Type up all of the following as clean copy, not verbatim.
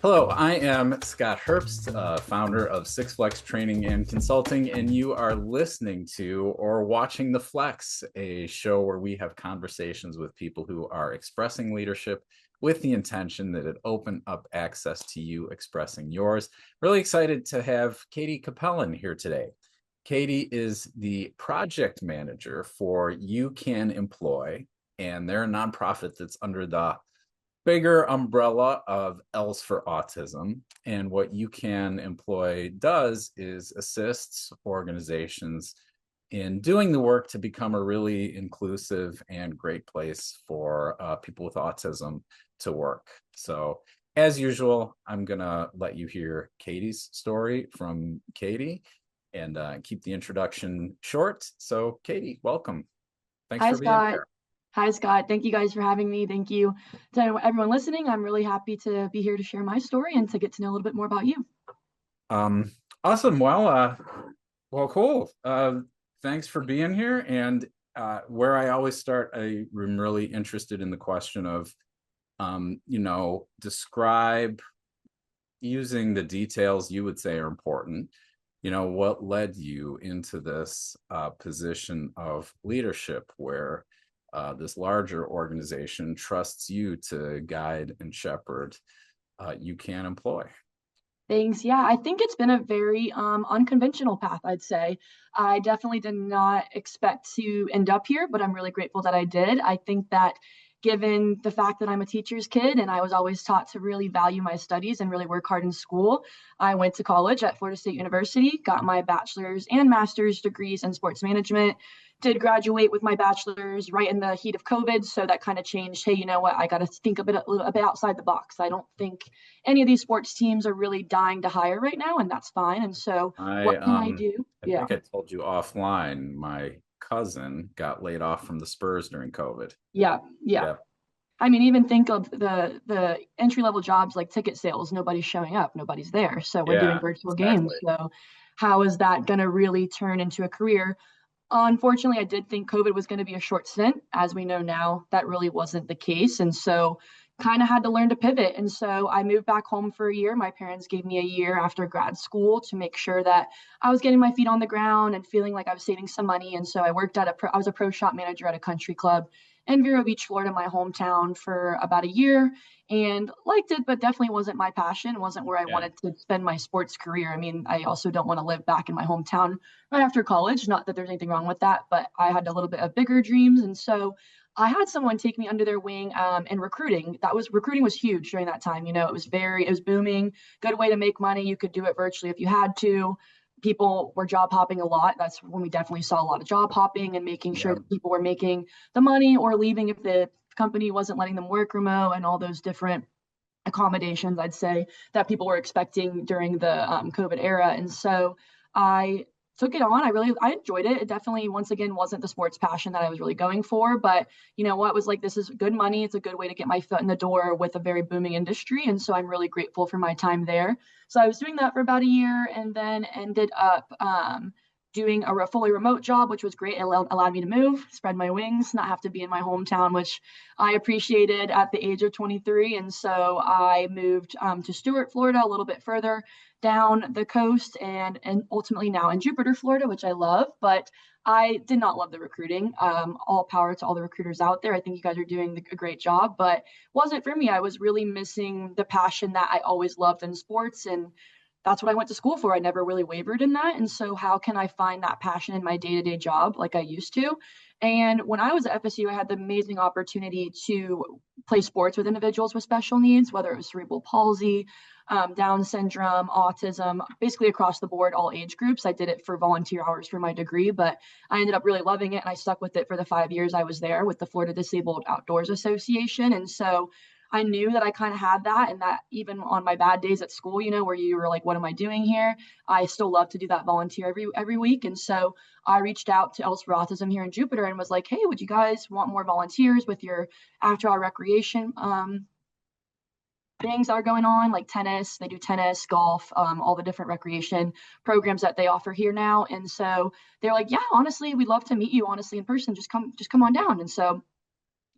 Hello, I am Scott Herbst, founder of Six Flex Training and Consulting, and you are listening to or watching The Flex, a show where we have conversations with people who are expressing leadership with the intention that it open up access to you expressing yours. Really excited to have Katie Cappelen here today. Katie is the project manager for You Can Employ, and they're a nonprofit that's under the bigger umbrella of L's for Autism. And what You Can Employ does is assists organizations in doing the work to become a really inclusive and great place for people with autism to work. So as usual, I'm gonna let you hear Katie's story from Katie and keep the introduction short. So Katie, welcome. Thanks Hi, for being Scott. here. Hi, Scott. Thank you guys for having me. Thank you to everyone listening. I'm really happy to be here to share my story and to get to know a little bit more about you. Um, awesome. Well, cool. Thanks for being here. And where I always start, I'm really interested in the question of, describe using the details you would say are important. What led you into this position of leadership where this larger organization trusts you to guide and shepherd You Can Employ? Thanks. Yeah, I think it's been a very unconventional path, I'd say. I definitely did not expect to end up here, but I'm really grateful that I did. I think that given the fact that I'm a teacher's kid and I was always taught to really value my studies and really work hard in school, I went to college at Florida State University, got my bachelor's and master's degrees in sports management, did graduate with my bachelor's right in the heat of COVID. So that kind of changed. Hey, you know what? I got to think a bit outside the box. I don't think any of these sports teams are really dying to hire right now, and that's fine. And so, I what can I um do? I Yeah, think I told you offline, my cousin got laid off from the Spurs during COVID. yeah, yeah. Yeah. I mean, even think of the entry level jobs like ticket sales. Nobody's showing up. Nobody's there. So we're doing Yeah, virtual exactly. games. So how is that going to really turn into a career? Unfortunately, I did think COVID was going to be a short stint. As we know now, that really wasn't the case. And so kind of had to learn to pivot. And so I moved back home for a year. My parents gave me a year after grad school to make sure that I was getting my feet on the ground and feeling like I was saving some money. And so I worked I was a pro shop manager at a country club in Vero Beach, Florida, my hometown, for about a year, and liked it, but definitely wasn't my passion. It wasn't where I Yeah. wanted to spend my sports career. I mean, I also don't want to live back in my hometown right after college. Not that there's anything wrong with that, but I had a little bit of bigger dreams. And so I had someone take me under their wing in recruiting. Recruiting was huge during that time. It was booming, good way to make money. You could do it virtually if you had to. People were job hopping a lot. That's when we definitely saw a lot of job hopping and making sure Yeah. that people were making the money or leaving if the company wasn't letting them work remote and all those different accommodations, I'd say, that people were expecting during the COVID era. And so I took it on. I enjoyed it. It definitely, once again, wasn't the sports passion that I was really going for. But you know what, was like, this is good money. It's a good way to get my foot in the door with a very booming industry. And so I'm really grateful for my time there. So I was doing that for about a year and then ended up doing a fully remote job, which was great. It allowed me to move, spread my wings, not have to be in my hometown, which I appreciated at the age of 23. And so I moved to Stuart, Florida, a little bit further down the coast, and ultimately now in Jupiter, Florida, which I love. But I did not love the recruiting. All power to all the recruiters out there. I think you guys are doing a great job, but wasn't for me. I was really missing the passion that I always loved in sports, and that's what I went to school for. I never really wavered in that. And so, how can I find that passion in my day to day job like I used to? And when I was at FSU, I had the amazing opportunity to play sports with individuals with special needs, whether it was cerebral palsy, Down syndrome, autism, basically across the board, all age groups. I did it for volunteer hours for my degree, but I ended up really loving it. And I stuck with it for the 5 years I was there with the Florida Disabled Outdoors Association. And so I knew that I kind of had that, and that even on my bad days at school, where you were like, what am I doing here? I still love to do that volunteer every week. And so I reached out to Else for Autism here in Jupiter and was like, hey, would you guys want more volunteers with your after hour recreation things that are going on, like tennis? They do tennis, golf, all the different recreation programs that they offer here now. And so they're like, yeah, honestly, we'd love to meet you honestly in person. Just come on down. And so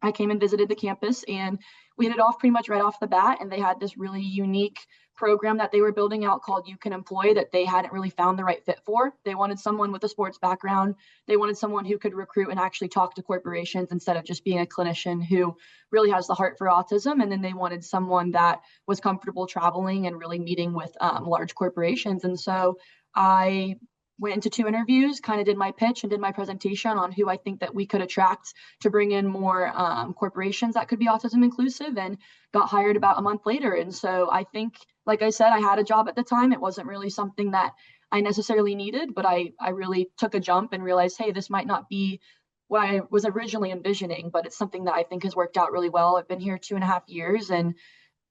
I came and visited the campus, and we hit it off pretty much right off the bat. And they had this really unique program that they were building out called You Can Employ that they hadn't really found the right fit for. They wanted someone with a sports background. They wanted someone who could recruit and actually talk to corporations instead of just being a clinician who really has the heart for autism. And then they wanted someone that was comfortable traveling and really meeting with large corporations. And so I went into 2 interviews, kind of did my pitch and did my presentation on who I think that we could attract to bring in more corporations that could be autism inclusive, and got hired about a month later. And so I think, like I said, I had a job at the time. It wasn't really something that I necessarily needed, but I really took a jump and realized, hey, this might not be what I was originally envisioning, but it's something that I think has worked out really well. I've been here 2.5 years, and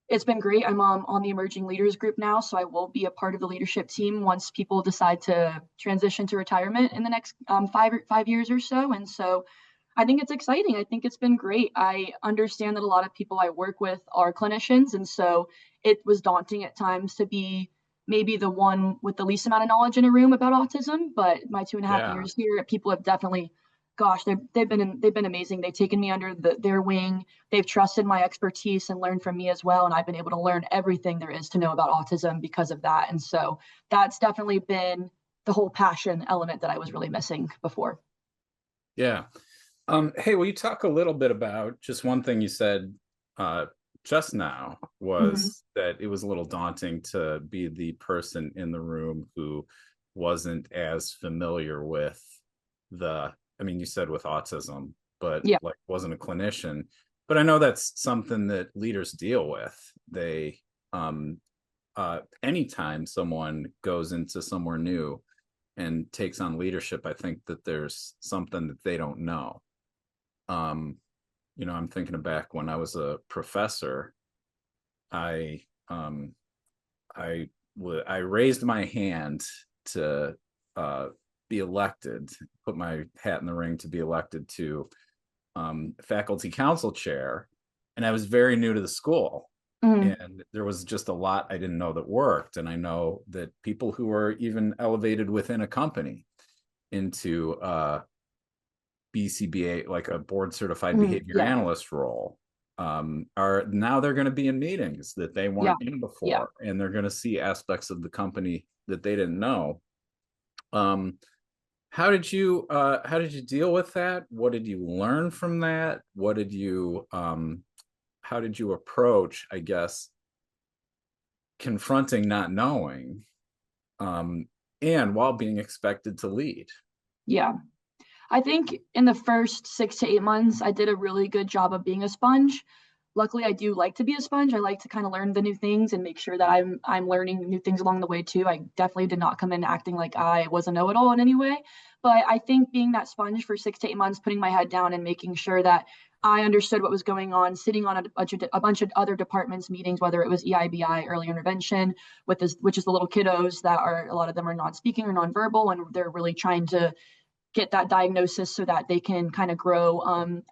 it's been great. I'm on the emerging leaders group now, so I will be a part of the leadership team once people decide to transition to retirement in the next 5 years or so. And so I think it's exciting. I think it's been great. I understand that a lot of people I work with are clinicians, and so it was daunting at times to be maybe the one with the least amount of knowledge in a room about autism. But my two and a half Yeah. years here, people have definitely, gosh, they've been amazing. They've taken me under their wing. They've trusted my expertise and learned from me as well. And I've been able to learn everything there is to know about autism because of that. And so that's definitely been the whole passion element that I was really missing before. Yeah. Hey, will you talk a little bit about just one thing you said uh, just now Mm-hmm. was that it was a little daunting to be the person in the room who wasn't as familiar with I mean, you said with autism, but Yeah. like wasn't a clinician. But I know that's something that leaders deal with. They, anytime someone goes into somewhere new and takes on leadership, I think that there's something that they don't know. um I'm thinking back when I was a professor. I um I raised my hand to be elected, put my hat in the ring to be elected to faculty council chair, and I was very new to the school, Mm-hmm. and there was just a lot I didn't know that worked. And I know that people who are even elevated within a company into BCBA, like a board certified Mm-hmm. behavior Yeah. analyst role, are now they're going to be in meetings that they Yeah. weren't in Yeah. before, and they're going to see aspects of the company that they didn't know. Um, how did you deal with that? What did you learn from that? How did you approach, I guess, confronting not knowing, um, and while being expected to lead? Yeah. I think in the first 6 to 8 months, I did a really good job of being a sponge. Luckily, I do like to be a sponge. I like to kind of learn the new things and make sure that I'm learning new things along the way too. I definitely did not come in acting like I was a know-it-all in any way. But I think being that sponge for 6 to 8 months, putting my head down and making sure that I understood what was going on, sitting on a bunch of other departments meetings, whether it was EIBI, early intervention, with this, which is the little kiddos that are, a lot of them are non-speaking or non-verbal, and they're really trying to get that diagnosis so that they can kind of grow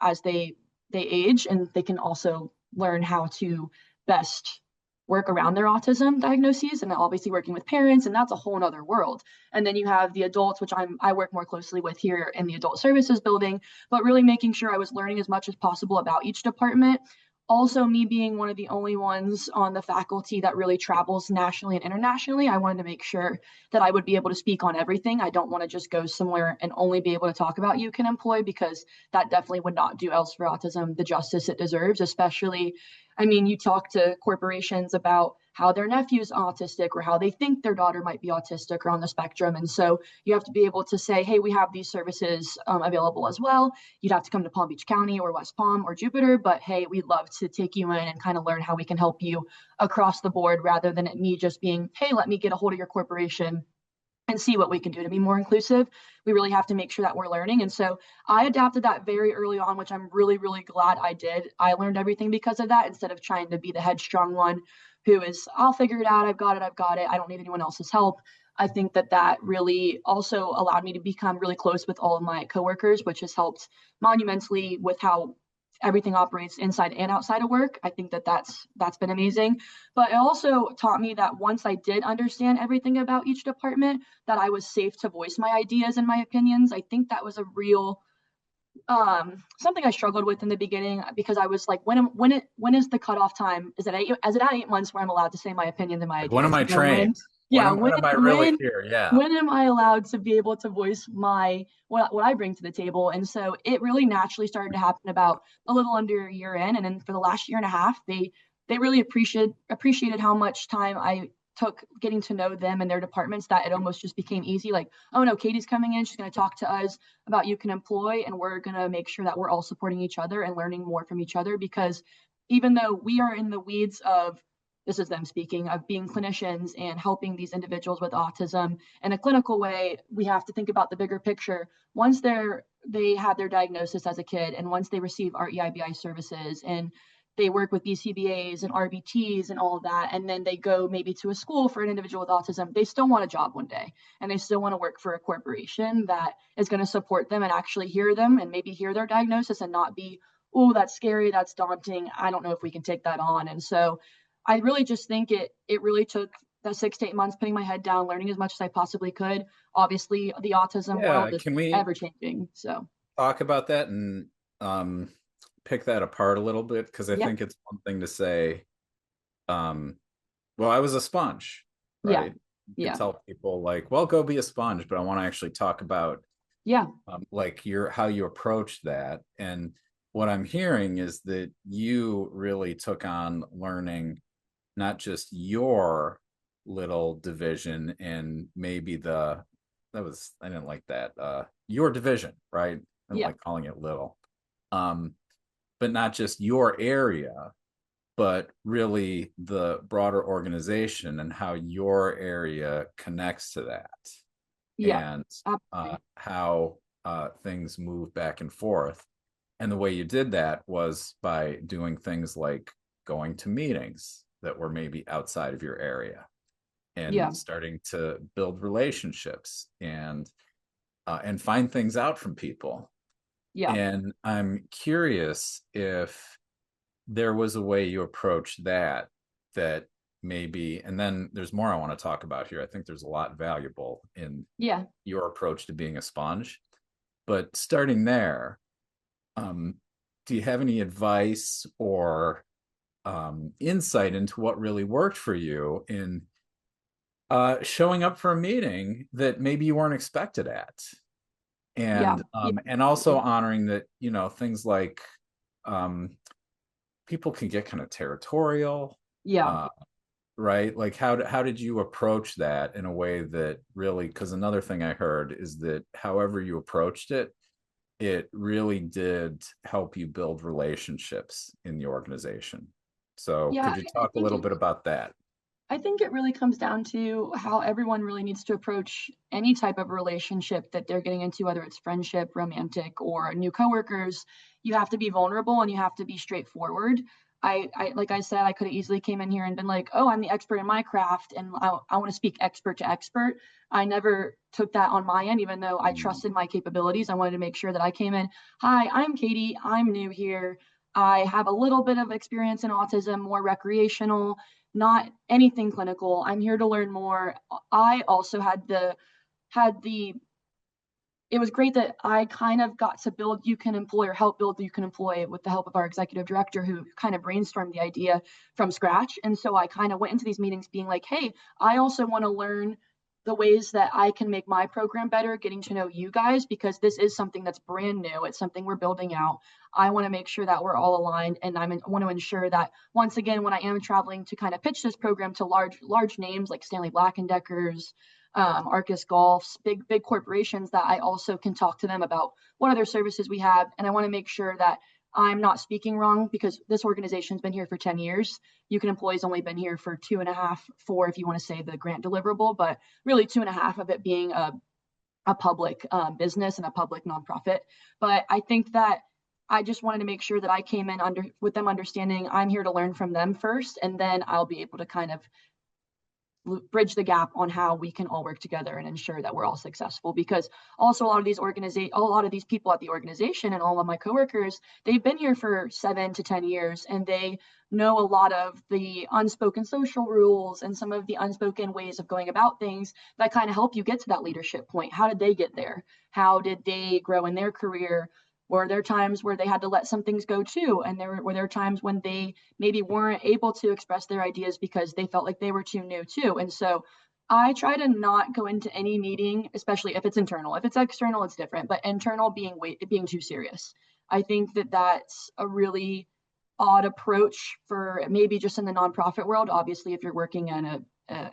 as they age, and they can also learn how to best work around their autism diagnoses, and obviously working with parents, and that's a whole nother world. And then you have the adults, which I work more closely with here in the adult services building, but really making sure I was learning as much as possible about each department. Also, me being one of the only ones on the faculty that really travels nationally and internationally, I wanted to make sure that I would be able to speak on everything. I don't want to just go somewhere and only be able to talk about You Can Employ, because that definitely would not do else for autism the justice it deserves. Especially, I mean, you talk to corporations about how their nephew's autistic or how they think their daughter might be autistic or on the spectrum. And so you have to be able to say, hey, we have these services available as well. You'd have to come to Palm Beach County or West Palm or Jupiter, but hey, we'd love to take you in and kind of learn how we can help you across the board, rather than it me just being, hey, let me get a hold of your corporation and see what we can do to be more inclusive. We really have to make sure that we're learning. And so I adapted that very early on, which I'm really, really glad I did. I learned everything because of that, instead of trying to be the headstrong one who is, I'll figure it out. I've got it. I've got it. I don't need anyone else's help. I think that that really also allowed me to become really close with all of my coworkers, which has helped monumentally with how everything operates inside and outside of work. I think that that's been amazing. But it also taught me that once I did understand everything about each department, that I was safe to voice my ideas and my opinions. I think that was a real Something I struggled with in the beginning because I was like, when is the cutoff time? Is it at 8 months where I'm allowed to say my opinions and my Like, when am ideas? I You know, trained? yeah, When am I really here? Yeah. when am I allowed to be able to voice my what I bring to the table? And so it really naturally started to happen about a little under a year in, and then for the last year and a half, they really appreciated how much time I took getting to know them and their departments, that it almost just became easy. Like, oh no, Katie's coming in, she's going to talk to us about You Can Employ, and we're going to make sure that we're all supporting each other and learning more from each other. Because even though we are in the weeds of, this is them speaking, of being clinicians and helping these individuals with autism in a clinical way, we have to think about the bigger picture. Once they have their diagnosis as a kid, and once they receive our EIBI services, and they work with BCBAs and RBTs and all of that, and then they go maybe to a school for an individual with autism, they still want a job one day, and they still want to work for a corporation that is going to support them and actually hear them and maybe hear their diagnosis and not be, oh, that's scary, that's daunting, I don't know if we can take that on. And so I really just think it really took the 6 to 8 months putting my head down, learning as much as I possibly could. Obviously, the autism world Yeah. is Can we ever changing. So talk about that and um, pick that apart a little bit? Because I yeah, think it's one thing to say, um, well, I was a sponge, yeah, right? You could yeah, tell people like, well, go be a sponge, but I want to actually talk about yeah, like your how you approach that. And what I'm hearing is that you really took on learning not just your little division and maybe the that was I didn't like that your division, right? I don't yeah, like calling it little. Um, but not just your area, but really the broader organization and how your area connects to that, yeah, and absolutely. how things move back and forth. And the way you did that was by doing things like going to meetings that were maybe outside of your area Yeah, and starting to build relationships and find things out from people. yeah, And I'm curious if there was a way you approached that that maybe, and then there's more I want to talk about here. I think there's a lot valuable in yeah, your approach to being a sponge. But starting there, um, do you have any advice or insight into what really worked for you in showing up for a meeting that maybe you weren't expected at, yeah, yeah, and also honoring that things like um, people can get kind of territorial, yeah, uh, right? Like how did you approach that in a way that really, because another thing I heard is that however you approached it, it really did help you build relationships in the organization. So yeah. could you talk a little bit about that? I think it really comes down to how everyone really needs to approach any type of relationship that they're getting into, whether it's friendship, romantic, or new coworkers. You have to be vulnerable and you have to be straightforward. I like I said, I could have easily came in here and been like, oh, I'm the expert in my craft and I want to speak expert to expert. I never took that on my end, even though I Mm. trusted my capabilities. I wanted to make sure that I came in, hi, I'm Katie, I'm new here. I have a little bit of experience in autism, more recreational, not anything clinical. I'm here to learn more. I also had the it was great that I kind of got to build You Can Employ, or help build You Can Employ, with the help of our executive director who kind of brainstormed the idea from scratch. And so I kind of went into these meetings being like, hey, I also want to learn the ways that I can make my program better, getting to know you guys, because this is something that's brand new. It's something we're building out. I want to make sure that we're all aligned, and I want to ensure that once again, when I am traveling to kind of pitch this program to large names like Stanley Black and Deckers, Arcus Golfs, big corporations, that I also can talk to them about what other services we have. And I want to make sure that I'm not speaking wrong, because this organization's been here for 10 years. You Can Employee's only been here for 2.5, 4, if you want to say the grant deliverable, but really 2.5 of it being a public business and a public nonprofit. But I think that I just wanted to make sure that I came in under with them understanding I'm here to learn from them first, and then I'll be able to kind of bridge the gap on how we can all work together and ensure that we're all successful. Because also a lot of these people at the organization and all of my coworkers, they've been here for 7 to 10 years, and they know a lot of the unspoken social rules and some of the unspoken ways of going about things that kind of help you get to that leadership point. How did they get there? How did they grow in their career? Were there times where they had to let some things go too? And were there times when they maybe weren't able to express their ideas because they felt like they were too new too? And so I try to not go into any meeting, especially if it's internal. If it's external, it's different, but internal being too serious. I think that that's a really odd approach for maybe just in the nonprofit world. Obviously, if you're working in a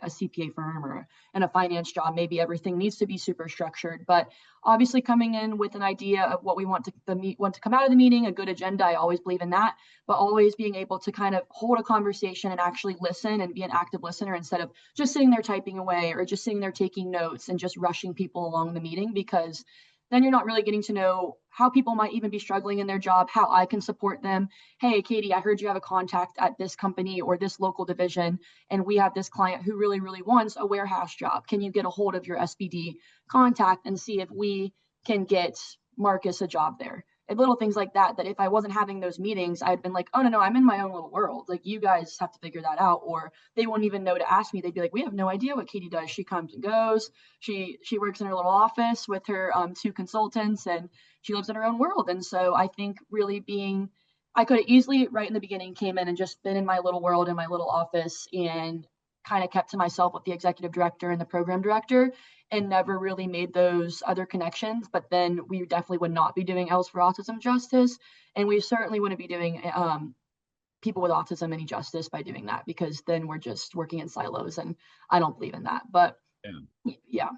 CPA firm or in a finance job, maybe everything needs to be super structured. But obviously, coming in with an idea of what we want to come out of the meeting, a good agenda, I always believe in that. But always being able to kind of hold a conversation and actually listen and be an active listener instead of just sitting there typing away or just sitting there taking notes and just rushing people along the meeting, because then you're not really getting to know how people might even be struggling in their job, how I can support them. Hey, Katie, I heard you have a contact at this company or this local division, and we have this client who really, really wants a warehouse job. Can you get a hold of your SBD contact and see if we can get Marcus a job there? And little things like that, that if I wasn't having those meetings, I'd been like, oh, no, I'm in my own little world. Like, you guys have to figure that out. Or they wouldn't even know to ask me. They'd be like, we have no idea what Katie does. She comes and goes. She works in her little office with her two consultants, and she lives in her own world. And so I think really I could have easily right in the beginning came in and just been in my little world in my little office and kind of kept to myself with the executive director and the program director and never really made those other connections. But then we definitely would not be doing Else for Autism justice. And we certainly wouldn't be doing people with autism any justice by doing that, because then we're just working in silos. And I don't believe in that. But yeah.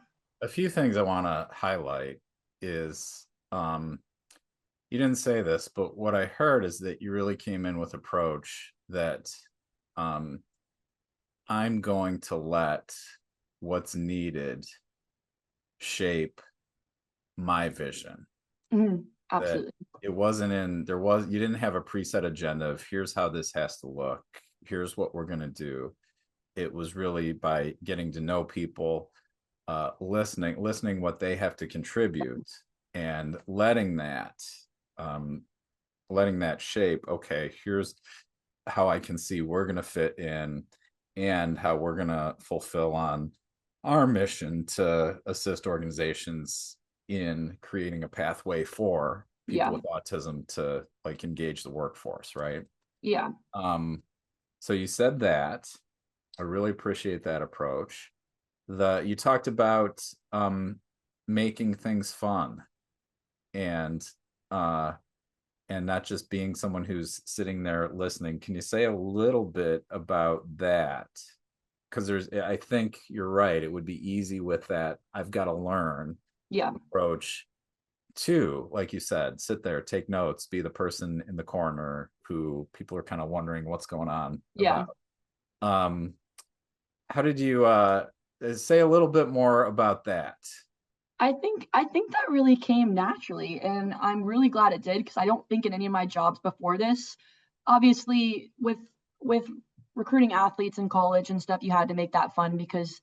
A few things I want to highlight is you didn't say this, but what I heard is that you really came in with approach that I'm going to let what's needed shape my vision. Absolutely. That it wasn't you didn't have a preset agenda of here's how this has to look, here's what we're going to do. It was really by getting to know people, listening what they have to contribute, and letting that shape. Okay, here's how I can see we're going to fit in and how we're going to fulfill on our mission to assist organizations in creating a pathway for people with autism to like engage the workforce, right? Yeah. So you said that. I really appreciate that approach. You talked about making things fun and not just being someone who's sitting there listening. Can you say a little bit about that? Because I think you're right. It would be easy with that I've got to learn approach to, like you said, sit there, take notes, be the person in the corner who people are kind of wondering what's going on about. How did you say a little bit more about that? I think that really came naturally, and I'm really glad it did, because I don't think in any of my jobs before this, obviously with recruiting athletes in college and stuff, you had to make that fun because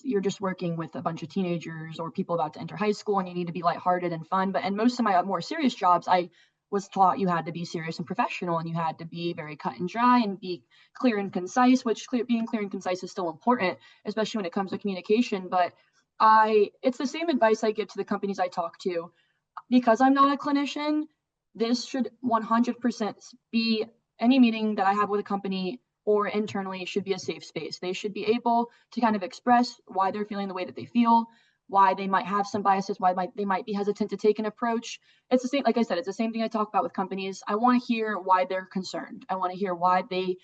you're just working with a bunch of teenagers or people about to enter high school, and you need to be lighthearted and fun. But in most of my more serious jobs, I was taught you had to be serious and professional, and you had to be very cut and dry and be clear and concise, which being clear and concise is still important, especially when it comes to communication. But it's the same advice I give to the companies I talk to. Because I'm not a clinician, this should 100% be, any meeting that I have with a company or internally should be a safe space. They should be able to kind of express why they're feeling the way that they feel, why they might have some biases, they might be hesitant to take an approach. It's the same, like I said, it's the same thing I talk about with companies. I want to hear why they're concerned. I want to hear why they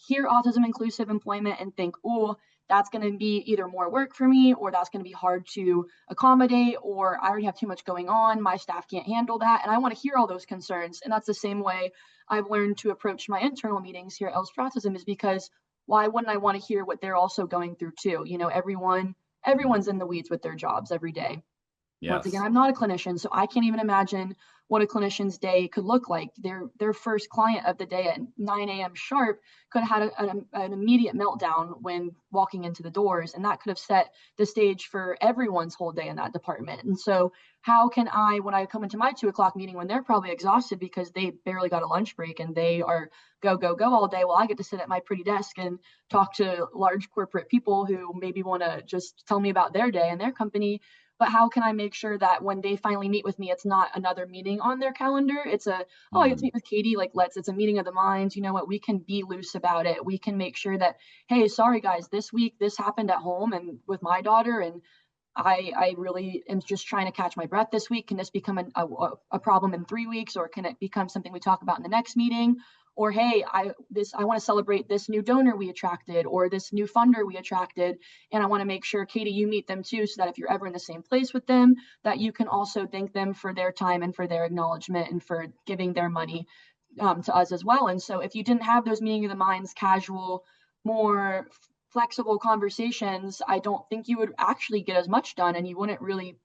hear autism inclusive employment and think, oh, that's going to be either more work for me, or that's going to be hard to accommodate, or I already have too much going on, my staff can't handle that. And I want to hear all those concerns. And that's the same way I've learned to approach my internal meetings here at Else for Autism, is because why wouldn't I want to hear what they're also going through too? You know, everyone's in the weeds with their jobs every day. Once again, I'm not a clinician, so I can't even imagine what a clinician's day could look like. Their first client of the day at 9 a.m. sharp could have had an immediate meltdown when walking into the doors, and that could have set the stage for everyone's whole day in that department. And so how can I, when I come into my 2 o'clock meeting, when they're probably exhausted because they barely got a lunch break and they are go all day, well, I get to sit at my pretty desk and talk to large corporate people who maybe want to just tell me about their day and their company. but how can I make sure that when they finally meet with me, it's not another meeting on their calendar? It's a, oh, I get to Mm. meet with Katie. Like, it's a meeting of the minds. You know what? We can be loose about it. We can make sure that, hey, sorry guys, this week this happened at home and with my daughter, and I really am just trying to catch my breath this week. Can this become a problem in 3 weeks, or can it become something we talk about in the next meeting? Or hey, I want to celebrate this new donor we attracted, or this new funder we attracted, and I want to make sure, Katie, you meet them too, so that if you're ever in the same place with them, that you can also thank them for their time and for their acknowledgement and for giving their money to us as well. And so if you didn't have those meeting of the minds, casual, more flexible conversations, I don't think you would actually get as much done, and you wouldn't really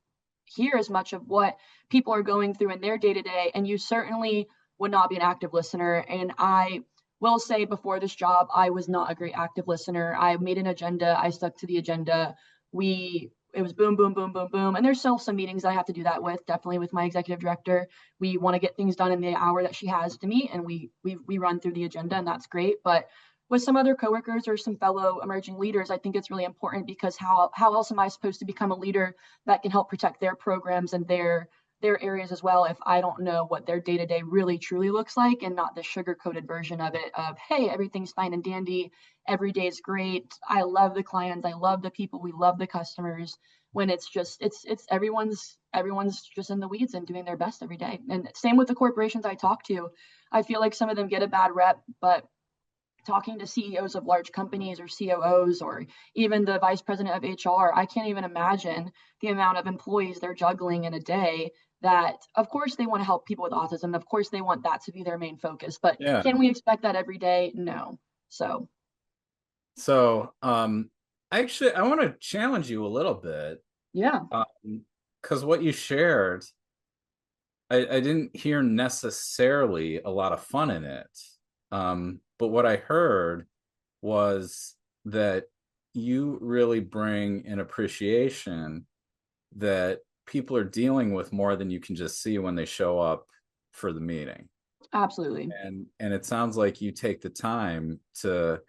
hear as much of what people are going through in their day to day. And you certainly would not be an active listener. And I will say, before this job, I was not a great active listener. I made an agenda, I stuck to the agenda. It was boom, boom, boom, boom, boom. And there's still some meetings I have to do that with, definitely with my executive director. We want to get things done in the hour that she has to meet, and we run through the agenda, and that's great. But with some other coworkers or some fellow emerging leaders, I think it's really important, because how else am I supposed to become a leader that can help protect their programs and their areas as well, if I don't know what their day to day really truly looks like, and not the sugar coated version of it of, hey, everything's fine and dandy, every day is great, I love the clients, I love the people, we love the customers, when it's just it's everyone's just in the weeds and doing their best every day. And same with the corporations I talk to. I feel like some of them get a bad rep, but talking to CEOs of large companies or COOs or even the vice president of HR, I can't even imagine the amount of employees they're juggling in a day, that of course they want to help people with autism. Of course they want that to be their main focus, but Yeah. can we expect that every day? No. So, So, actually, I want to challenge you a little bit, yeah, because what you shared, I didn't hear necessarily a lot of fun in it. But what I heard was that you really bring an appreciation that people are dealing with more than you can just see when they show up for the meeting. absolutely. And it sounds like you take the time to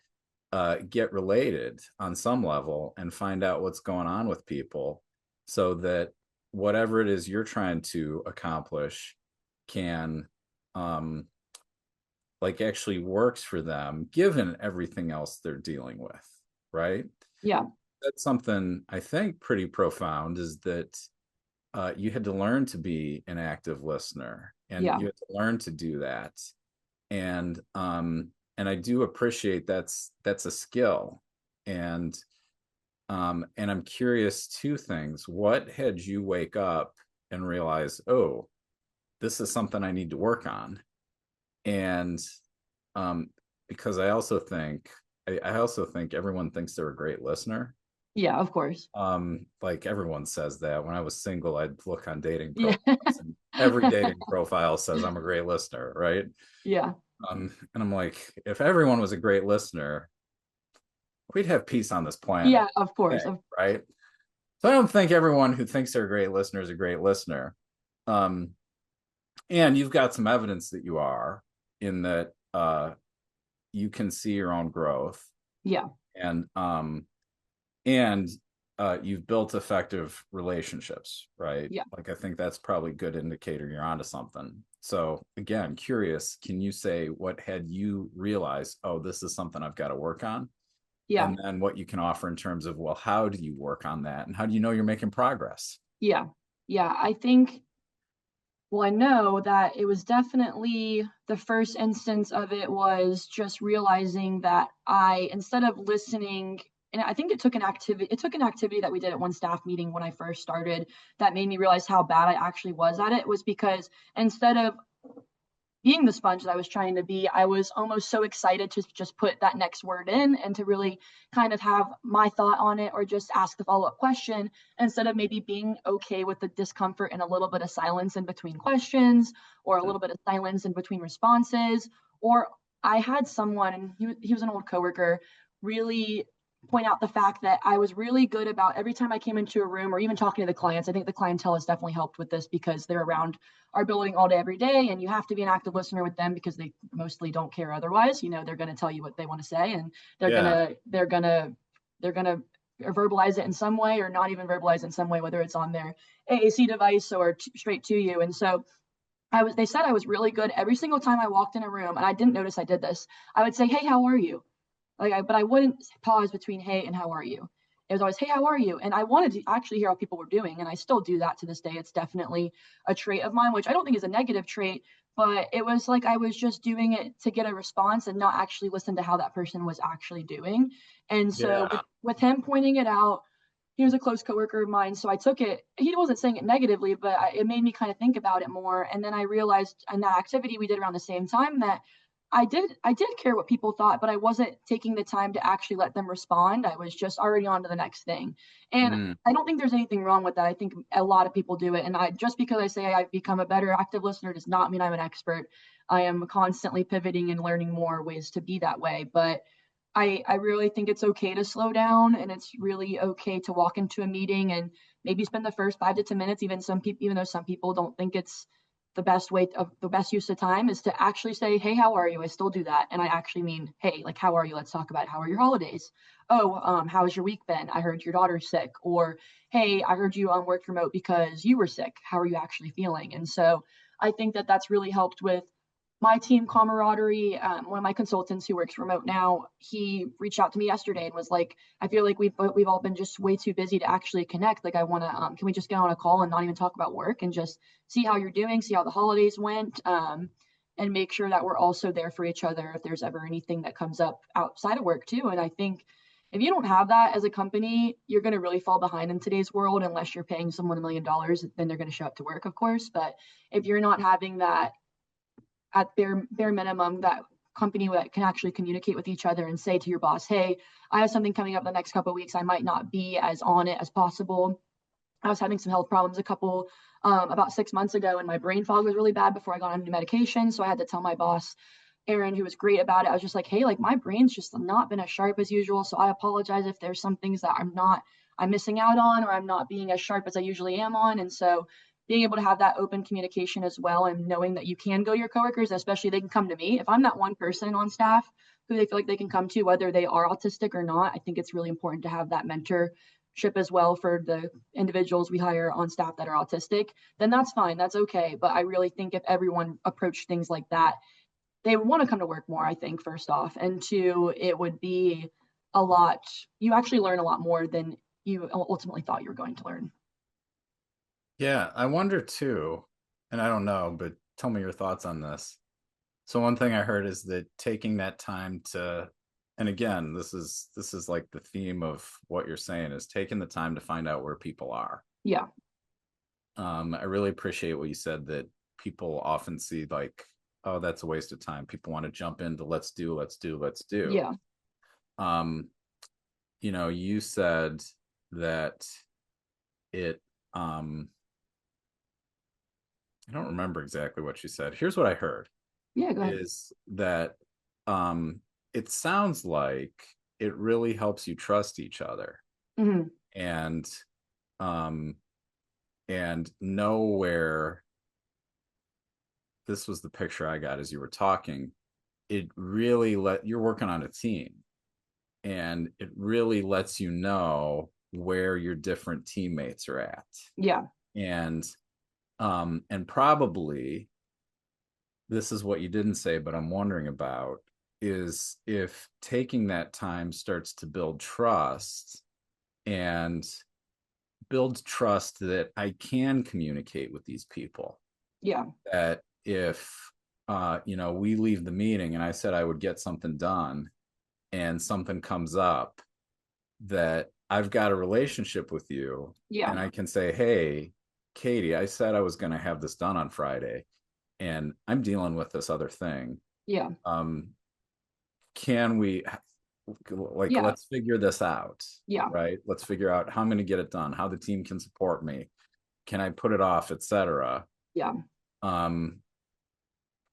get related on some level and find out what's going on with people, so that whatever it is you're trying to accomplish can like actually works for them, given everything else they're dealing with, right? Yeah. That's something I think pretty profound, is that you had to learn to be an active listener, and Yeah. you had to learn to do that. And I do appreciate that's a skill. And I'm curious, two things. What had you wake up and realize, oh, this is something I need to work on? And um because I also think everyone thinks they're a great listener. Yeah, of course. Like everyone says that. When I was single, I'd look on dating Yeah. profiles, and every dating profile says I'm a great listener, right? Yeah. And I'm like, if everyone was a great listener, we'd have peace on this planet. Yeah, of course. Okay, right? So I don't think everyone who thinks they're a great listener is a great listener. Um, and you've got some evidence that you are, in that you can see your own growth, Yeah. and and you've built effective relationships, right? Yeah. Like, I think that's probably a good indicator you're onto something. So again, curious, can you say what had you realized, oh, this is something I've got to work on? Yeah. And then what you can offer in terms of, well, how do you work on that, and how do you know you're making progress? Yeah. Yeah. I think, well, I know that it was definitely the first instance of it was just realizing that instead of listening, and I think it took an activity that we did at one staff meeting when I first started that made me realize how bad I actually was at it, was because instead of being the sponge that I was trying to be, I was almost so excited to just put that next word in and to really kind of have my thought on it, or just ask the follow up question, instead of maybe being okay with the discomfort and a little bit of silence in between questions, or a little bit of silence in between responses. Or I had someone, and he was an old coworker, really point out the fact that I was really good about every time I came into a room or even talking to the clients. I think the clientele has definitely helped with this, because they're around our building all day, every day, and you have to be an active listener with them, because they mostly don't care otherwise. They're going to tell you what they want to say, and they're going Yeah. to they're going to they're going to or verbalize it in some way or not even verbalize it in some way, whether it's on their AAC device or straight to you. And so they said I was really good every single time I walked in a room, and I didn't notice I did this. I would say, "Hey, how are you?" But I wouldn't pause between "Hey" and "How are you?" It was always, "Hey, how are you?" And I wanted to actually hear how people were doing, and I still do that to this day. It's definitely a trait of mine, which I don't think is a negative trait, but it was like I was just doing it to get a response and not actually listen to how that person was actually doing. And so Yeah. with him pointing it out, he was a close coworker of mine, so I took it. He wasn't saying it negatively, but it made me kind of think about it more. And then I realized in that activity we did around the same time that I did care what people thought, but I wasn't taking the time to actually let them respond. I was just already on to the next thing. And Mm. I don't think there's anything wrong with that. I think a lot of people do it. And I just because I say I've become a better active listener does not mean I'm an expert. I am constantly pivoting and learning more ways to be that way. But I really think it's okay to slow down, and it's really okay to walk into a meeting and maybe spend the first 5 to 10 minutes. Even though some people don't think it's the best use of time is to actually say, "Hey, how are you?" I still do that, and I actually mean, "Hey, like, how are you? Let's talk about how are your holidays? Oh, how has your week been? I heard your daughter's sick." Or, "Hey, I heard you worked remote because you were sick. How are you actually feeling?" And so I think that that's really helped with my team camaraderie. One of my consultants who works remote now, he reached out to me yesterday and was like, "I feel like we've all been just way too busy to actually connect. Like, I want to, can we just get on a call and not even talk about work and just see how you're doing, see how the holidays went, and make sure that we're also there for each other if there's ever anything that comes up outside of work too." And I think if you don't have that as a company, you're going to really fall behind in today's world unless you're paying someone $1 million. Then they're going to show up to work, of course. But if you're not having that at bare minimum, that company that can actually communicate with each other and say to your boss, "Hey, I have something coming up the next couple of weeks. I might not be as on it as possible. I was having some health problems about 6 months ago, and my brain fog was really bad before I got on new medication. So I had to tell my boss, Aaron, who was great about it. I was just like, "Hey, like my brain's just not been as sharp as usual. So I apologize if there's some things that I'm missing out on, or I'm not being as sharp as I usually am on." And so being able to have that open communication as well, and knowing that you can go to your coworkers, especially they can come to me. If I'm that one person on staff who they feel like they can come to, whether they are autistic or not, I think it's really important to have that mentorship as well for the individuals we hire on staff that are autistic. Then that's fine, that's okay. But I really think if everyone approached things like that, they would want to come to work more, I think, first off. And two, it would be a lot, you actually learn a lot more than you ultimately thought you were going to learn. Yeah, I wonder too, and I don't know, but tell me your thoughts on this. So one thing I heard is that taking that time to, and again, this is like the theme of what you're saying is taking the time to find out where people are. Yeah. I really appreciate what you said that people often see like, oh, that's a waste of time. People want to jump into let's do, let's do, let's do. Yeah. Um, you said that it I don't remember exactly what you said. Here's what I heard Yeah. Go ahead. is that um it sounds like it really helps you trust each other Hmm. and um know where this was the picture I got as you were talking. It really you're working on a team and it really lets you know where your different teammates are at. Yeah. And probably this is what you didn't say, but I'm wondering about is if taking that time starts to build trust and build trust that I can communicate with these people. Yeah. That if, we leave the meeting and I said I would get something done and something comes up, that I've got a relationship with you Yeah. and I can say, hey, Katie, I said I was going to have this done on Friday and I'm dealing with this other thing. Yeah. Can we like Yeah. let's figure this out, Yeah. right? Let's figure out how I'm going to get it done, how the team can support me, can I put it off, etc. Yeah. um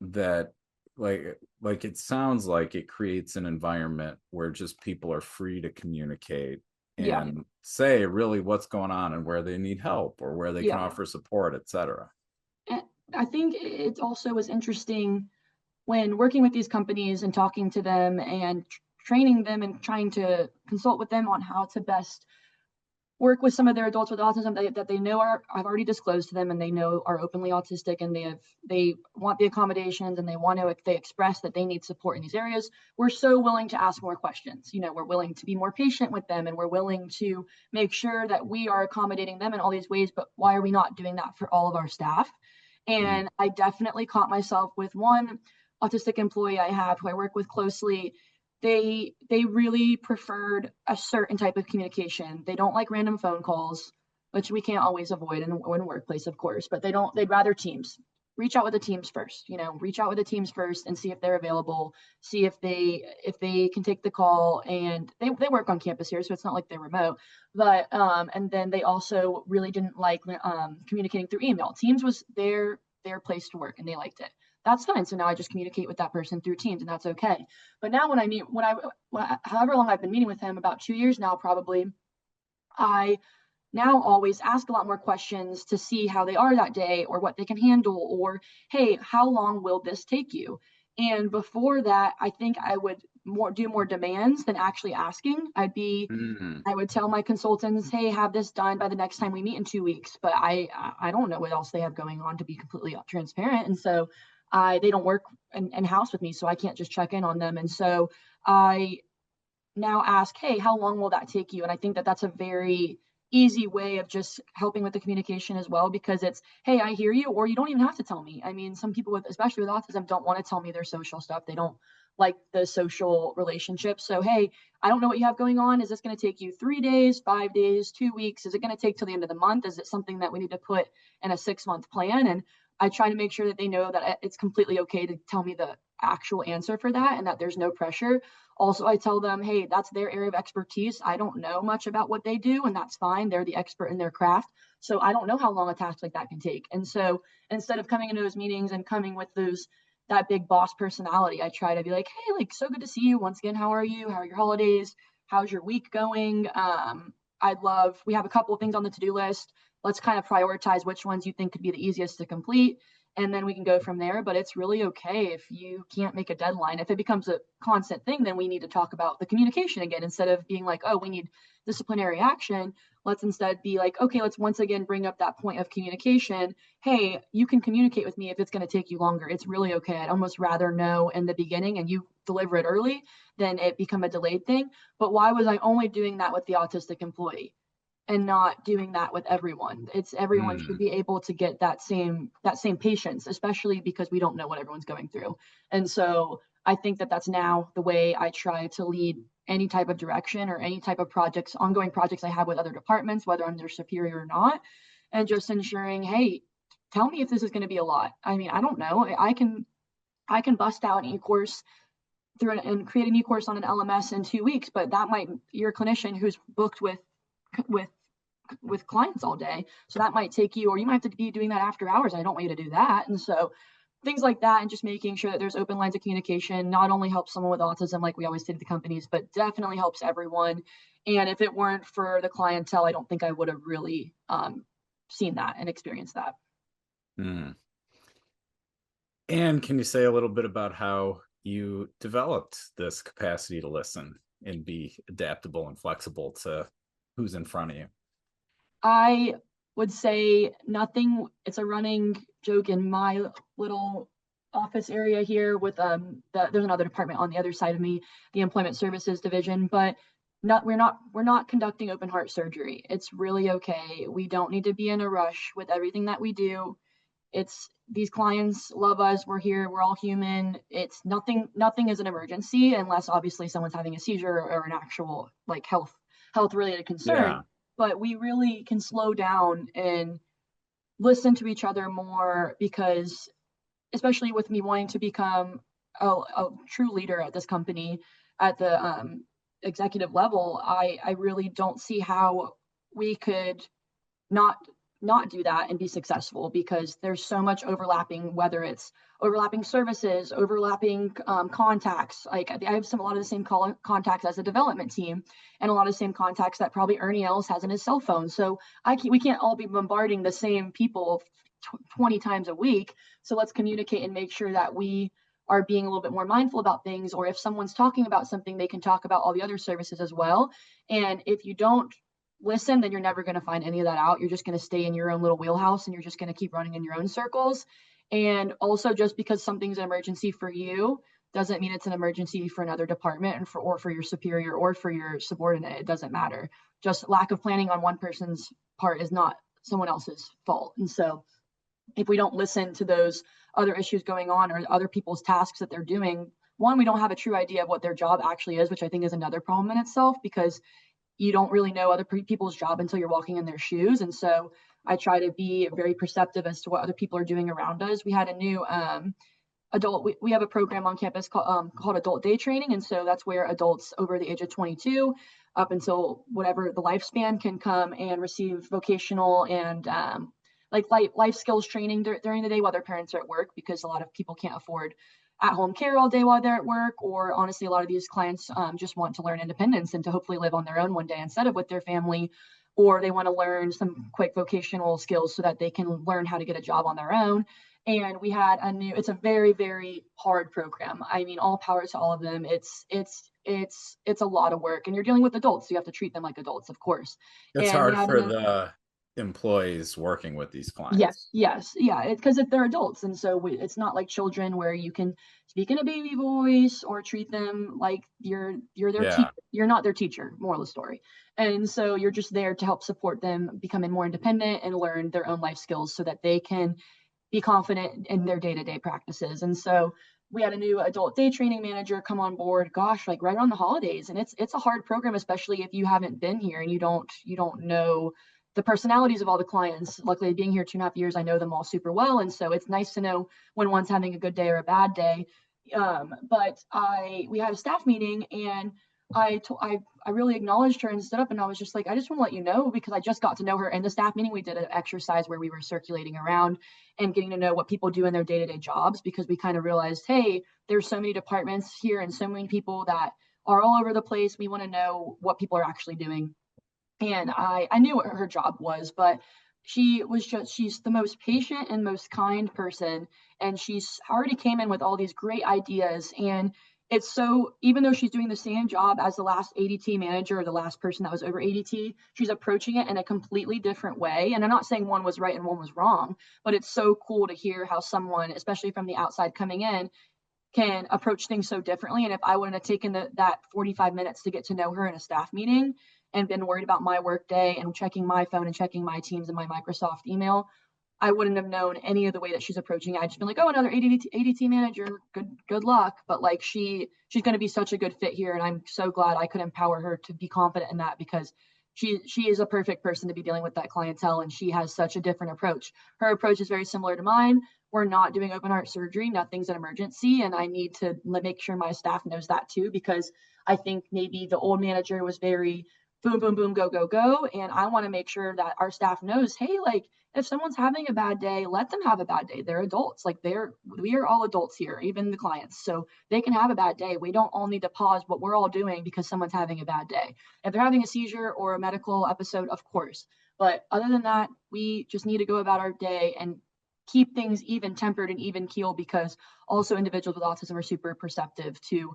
that like it sounds like it creates an environment where just people are free to communicate Yeah. and say really what's going on and where they need help or where they can Yeah. offer support, etc. And I think it also was interesting when working with these companies and talking to them and training them and trying to consult with them on how to best work with some of their adults with autism that they know I've already disclosed to them, and they know are openly autistic, and they want the accommodations, and they express that they need support in these areas. We're so willing to ask more questions. We're willing to be more patient with them, and we're willing to make sure that we are accommodating them in all these ways. But why are we not doing that for all of our staff? And I definitely caught myself with one autistic employee I have who I work with closely. They really preferred a certain type of communication. They don't like random phone calls, which we can't always avoid in a workplace, of course, but they'd rather teams. Reach out with the teams first, reach out with the teams first and see if they're available, see if they can take the call. And they work on campus here, so it's not like they're remote. But and then they also really didn't like communicating through email. Teams was their place to work, and they liked it. That's fine. So now I just communicate with that person through Teams, and that's okay. But now however long I've been meeting with him, about 2 years now, probably, I now always ask a lot more questions to see how they are that day, or what they can handle, or, hey, how long will this take you? And before that, I think I would do more demands than actually asking. I would tell my consultants, hey, have this done by the next time we meet in 2 weeks. But I don't know what else they have going on, to be completely transparent. And so they don't work in house with me, so I can't just check in on them. And so I now ask, hey, how long will that take you? And I think that that's a very easy way of just helping with the communication as well, because it's, hey, I hear you, or you don't even have to tell me. I mean, some people especially with autism, don't want to tell me their social stuff. They don't like the social relationships. So, hey, I don't know what you have going on. Is this going to take you 3 days, 5 days, 2 weeks? Is it going to take till the end of the month? Is it something that we need to put in a 6-month plan? And I try to make sure that they know that it's completely okay to tell me the actual answer for that, and that there's no pressure. Also, I tell them, hey, that's their area of expertise. I don't know much about what they do, and that's fine. They're the expert in their craft. So I don't know how long a task like that can take. And so instead of coming into those meetings and coming with that big boss personality, I try to be like, hey, like, so good to see you. Once again, how are you? How are your holidays? How's your week going? We have a couple of things on the to-do list. Let's kind of prioritize which ones you think could be the easiest to complete, and then we can go from there. But it's really okay if you can't make a deadline. If it becomes a constant thing, then we need to talk about the communication again. Instead of being like, oh, we need disciplinary action, let's instead be like, okay, let's once again bring up that point of communication. Hey, you can communicate with me if it's going to take you longer. It's really okay. I'd almost rather know in the beginning and you deliver it early than it become a delayed thing. But why was I only doing that with the autistic employee and not doing that with everyone? It's everyone should be able to get that same patience, especially because we don't know what everyone's going through. And so I think that that's now the way I try to lead any type of direction or any type of ongoing projects I have with other departments, whether I'm their superior or not, and just ensuring, hey, tell me if this is going to be a lot. I mean, I don't know. I can bust out an e-course and create an e-course on an LMS in 2 weeks, but you're a clinician who's booked with clients all day, so that might take you, or you might have to be doing that after hours. I don't want you to do that. And so things like that, and just making sure that there's open lines of communication, not only helps someone with autism, like we always say to the companies, but definitely helps everyone. And if it weren't for the clientele, I don't think I would have really seen that and experienced that. And can you say a little bit about how you developed this capacity to listen and be adaptable and flexible to who's in front of you? I would say nothing. It's a running joke in my little office area here with there's another department on the other side of me, the employment services division, but we're not conducting open heart surgery. It's really okay. We don't need to be in a rush with everything that we do. These clients love us. We're here. We're all human. It's nothing is an emergency unless obviously someone's having a seizure or an actual like health related concern. Yeah. But we really can slow down and listen to each other more, because especially with me wanting to become a true leader at this company at the executive level, I really don't see how we could not do that and be successful, because there's so much overlapping, whether it's overlapping services, overlapping contacts. Like I have a lot of the same contacts as a development team, and a lot of the same contacts that probably Ernie Els has in his cell phone. So we can't all be bombarding the same people 20 times a week. So let's communicate and make sure that we are being a little bit more mindful about things, or if someone's talking about something, they can talk about all the other services as well. And if you don't listen, then you're never going to find any of that out. You're just going to stay in your own little wheelhouse and you're just going to keep running in your own circles. And also, just because something's an emergency for you doesn't mean it's an emergency for another department and for your superior or for your subordinate. It doesn't matter. Just lack of planning on one person's part is not someone else's fault. And so if we don't listen to those other issues going on or other people's tasks that they're doing, one, we don't have a true idea of what their job actually is, which I think is another problem in itself, because you don't really know other people's job until you're walking in their shoes. And so I try to be very perceptive as to what other people are doing around us. We had a new we have a program on campus called adult day training. And so that's where adults over the age of 22 up until whatever the lifespan can come and receive vocational and like life skills training during the day while their parents are at work, because a lot of people can't afford at-home care all day while they're at work, or honestly, a lot of these clients just want to learn independence and to hopefully live on their own one day instead of with their family, or they want to learn some quick vocational skills so that they can learn how to get a job on their own. And we had it's a very, very hard program. I mean, all power to all of them. It's a lot of work, and you're dealing with adults, so you have to treat them like adults, of course. It's And we hard had for the employees working with these yes, clients. yes, yeah, because they're adults, and so it's not like children where you can speak in a baby voice or treat them like you're their teacher. Yeah. You're not their teacher, moral of the story. And so you're just there to help support them becoming more independent and learn their own life skills so that they can be confident in their day-to-day practices. And so we had a new adult day training manager come on board, gosh, like right around the holidays. And it's a hard program, especially if you haven't been here and you don't know the personalities of all the clients. Luckily, being here 2.5 years, I know them all super well. And so it's nice to know when one's having a good day or a bad day. But we had a staff meeting, and I really acknowledged her and stood up, and I was just like, I just want to let you know, because I just got to know her in the staff meeting. We did an exercise where we were circulating around and getting to know what people do in their day-to-day jobs, because we kind of realized, hey, there's so many departments here and so many people that are all over the place. We want to know what people are actually doing. And I knew what her job was, but she's the most patient and most kind person. And she's already came in with all these great ideas. And it's so, even though she's doing the same job as the last ADT manager or the last person that was over ADT, she's approaching it in a completely different way. And I'm not saying one was right and one was wrong, but it's so cool to hear how someone, especially from the outside coming in, can approach things so differently. And if I wouldn't have taken that 45 minutes to get to know her in a staff meeting and been worried about my work day and checking my phone and checking my Teams and my Microsoft email, I wouldn't have known any of the way that she's approaching it. I'd just been like, oh, another ADT manager, good luck. But like she's going to be such a good fit here, and I'm so glad I could empower her to be confident in that, because she is a perfect person to be dealing with that clientele, and she has such a different approach. Her approach is very similar to mine. We're not doing open heart surgery. Nothing's an emergency, and I need to make sure my staff knows that too, because I think maybe the old manager was very boom, boom, boom, go, go, go. And I want to make sure that our staff knows, hey, like if someone's having a bad day, let them have a bad day. They're adults. Like we are all adults here, even the clients. So they can have a bad day. We don't all need to pause what we're all doing because someone's having a bad day. If they're having a seizure or a medical episode, of course. But other than that, we just need to go about our day and keep things even tempered and even keel, because also individuals with autism are super perceptive to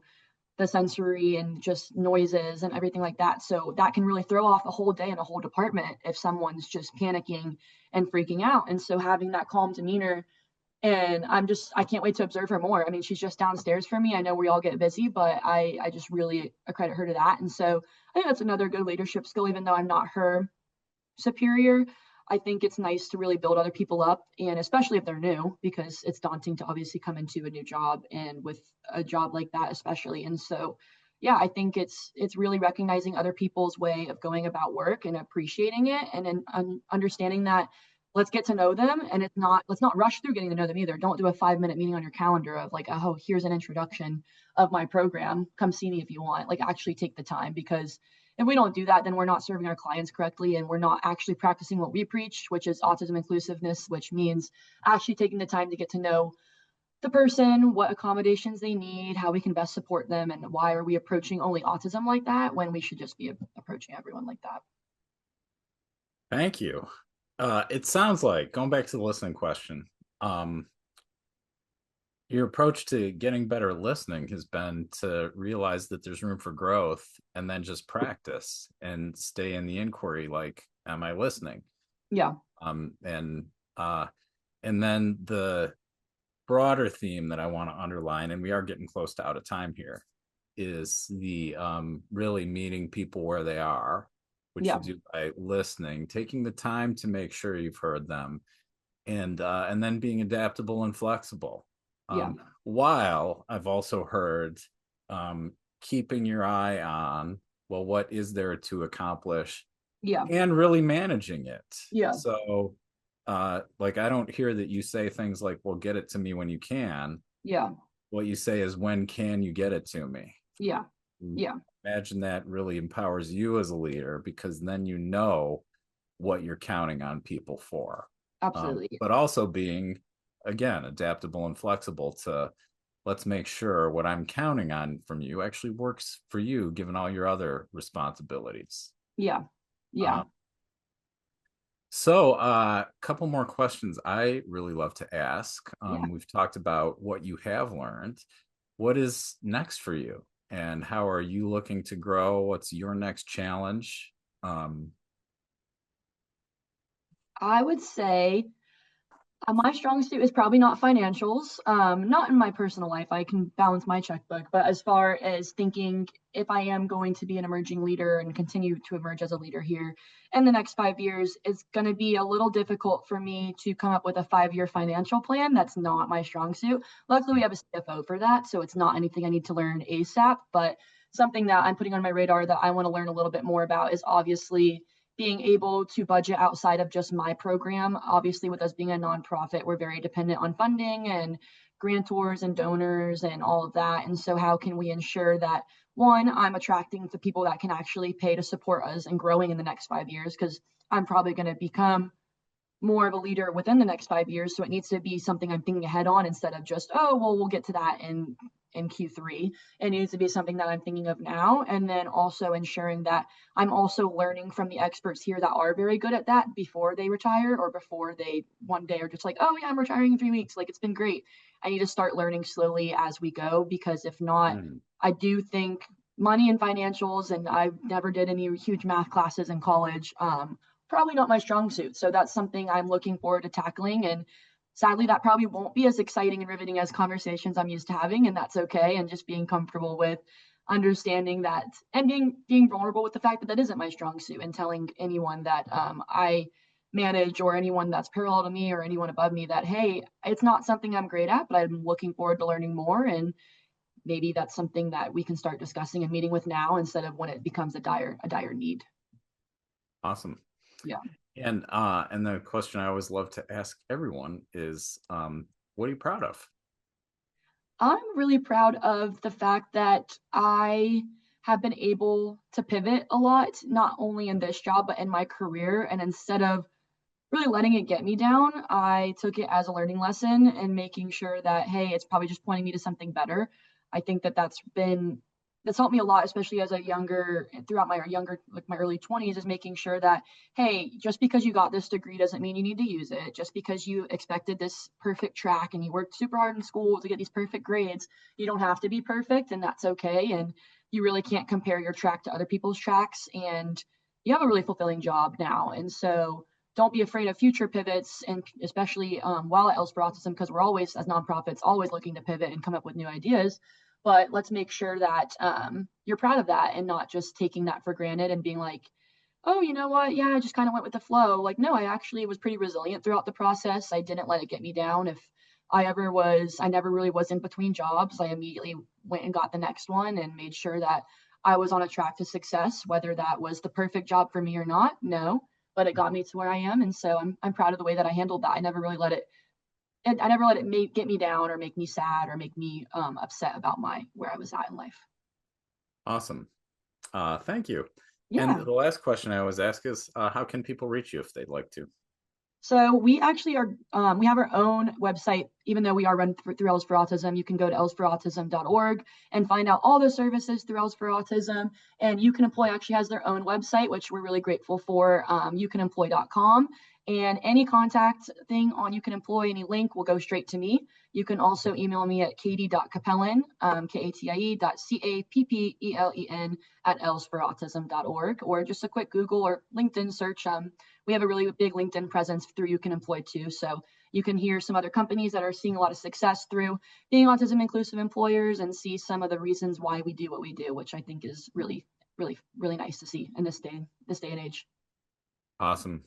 the sensory and just noises and everything like that. So that can really throw off a whole day and a whole department if someone's just panicking and freaking out. And so having that calm demeanor, and I can't wait to observe her more. I mean, she's just downstairs for me. I know we all get busy, but I just really accredit her to that. And so I think that's another good leadership skill, even though I'm not her superior. I think it's nice to really build other people up, and especially if they're new, because it's daunting to obviously come into a new job, and with a job like that especially. And so yeah, I think it's really recognizing other people's way of going about work and appreciating it, and then understanding that let's get to know them, and let's not rush through getting to know them either. Don't do a 5-minute meeting on your calendar of like, oh, here's an introduction of my program, come see me if you want. Like actually take the time, because if we don't do that, then we're not serving our clients correctly, and we're not actually practicing what we preach, which is autism inclusiveness, which means actually taking the time to get to know the person, what accommodations they need, how we can best support them, and why are we approaching only autism like that when we should just be approaching everyone like that. Thank you. It sounds like, going back to the listening question, Your approach to getting better at listening has been to realize that there's room for growth and then just practice and stay in the inquiry. Like, am I listening? Yeah. Um, and uh, and then the broader theme that I want to underline, and we are getting close to out of time here, is the really meeting people where they are, which you Yeah. do by listening, taking the time to make sure you've heard them, and then being adaptable and flexible. Yeah. While I've also heard keeping your eye on, well, what is there to accomplish, Yeah. and really managing it. Yeah. So like, I don't hear that you say things like, well, get it to me when you can. Yeah. What you say is, when can you get it to me? Yeah. Yeah. Imagine that really empowers you as a leader, because then you know what you're counting on people for. Absolutely. But also being, again, adaptable and flexible to, let's make sure what I'm counting on from you actually works for you, given all your other responsibilities. Yeah. Yeah. Um, so, a couple more questions I really love to ask. Yeah. We've talked about what you have learned. What is next for you? And how are you looking to grow? What's your next challenge? Um, I would say my strong suit is probably not financials. Not in my personal life. I can balance my checkbook, but as far as thinking, if I am going to be an emerging leader and continue to emerge as a leader here in the next 5 years, it's going to be a little difficult for me to come up with a 5 year financial plan. That's not my strong suit. Luckily, we have a CFO for that, so it's not anything I need to learn ASAP, but something that I'm putting on my radar that I want to learn a little bit more about is obviously being able to budget outside of just my program. Obviously, with us being a nonprofit, we're very dependent on funding and grantors and donors and all of that. And so, how can we ensure that, one, I'm attracting the people that can actually pay to support us and growing in the next 5 years? Because I'm probably going to become more of a leader within the next 5 years. So it needs to be something I'm thinking ahead on instead of just, oh, well, we'll get to that in Q3. It needs to be something that I'm thinking of now. And then also ensuring that I'm also learning from the experts here that are very good at that before they retire, or before they one day are just like, oh, yeah, I'm retiring in 3 weeks. Like, it's been great. I need to start learning slowly as we go, because if not, hmm, I do think money and financials, and I never did any huge math classes in college. Probably not my strong suit. So that's something I'm looking forward to tackling. And sadly, that probably won't be as exciting and riveting as conversations I'm used to having. And that's okay. And just being comfortable with understanding that, and being vulnerable with the fact that that isn't my strong suit, and telling anyone that I manage, or anyone that's parallel to me, or anyone above me, that, hey, it's not something I'm great at, but I'm looking forward to learning more. And maybe that's something that we can start discussing and meeting with now, instead of when it becomes a dire need. awesome. Yeah. And the question I always love to ask everyone is, what are you proud of? I'm really proud of the fact that I have been able to pivot a lot, not only in this job, but in my career. And instead of really letting it get me down, I took it as a learning lesson and making sure that, hey, it's probably just pointing me to something better. I think that that's helped me a lot, especially as a younger, throughout my younger, like my early 20s, is making sure that, hey, just because you got this degree doesn't mean you need to use it. Just because you expected this perfect track and you worked super hard in school to get these perfect grades, you don't have to be perfect, and that's okay. And you really can't compare your track to other people's tracks. And you have a really fulfilling job now. And so, don't be afraid of future pivots, and especially while at Else for Autism, because we're always, as nonprofits, always looking to pivot and come up with new ideas. But let's make sure that you're proud of that, and not just taking that for granted and being like, oh, you know what? Yeah, I just kind of went with the flow. Like, no, I actually was pretty resilient throughout the process. I didn't let it get me down. If I never really was in between jobs. I immediately went and got the next one and made sure that I was on a track to success, whether that was the perfect job for me or not. No, but it got me to where I am. And so I'm proud of the way that I handled that. I never let it get me down, or make me sad, or make me upset about where I was at in life. Awesome. Thank you. And Yeah. the last question I always ask is, how can people reach you if they'd like to? So we actually are, we have our own website, even though we are run through Els for Autism. You can go to elsforautism.org and find out all the services through Els for Autism. And You Can Employ actually has their own website, which we're really grateful for, youcanemploy.com. And any contact thing on You Can Employ, any link will go straight to me. You can also email me at katie.cappelen, katie.cappelen at elsforautism.org, or just a quick Google or LinkedIn search. We have a really big LinkedIn presence through You Can Employ too. So you can hear some other companies that are seeing a lot of success through being autism inclusive employers and see some of the reasons why we do what we do, which I think is really, really, really nice to see in this day and age. Awesome.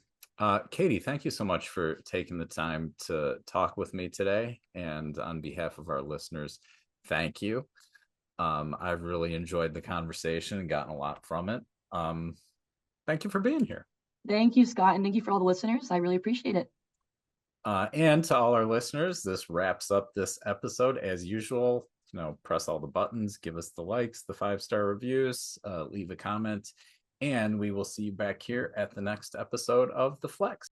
Katie, thank you so much for taking the time to talk with me today. And on behalf of our listeners, thank you. I've really enjoyed the conversation and gotten a lot from it. Thank you for being here. Thank you, Scott, and thank you for all the listeners. I really appreciate it. And to all our listeners, this wraps up this episode. As usual, press all the buttons, give us the likes, the 5-star reviews, leave a comment, and we will see you back here at the next episode of The Flex.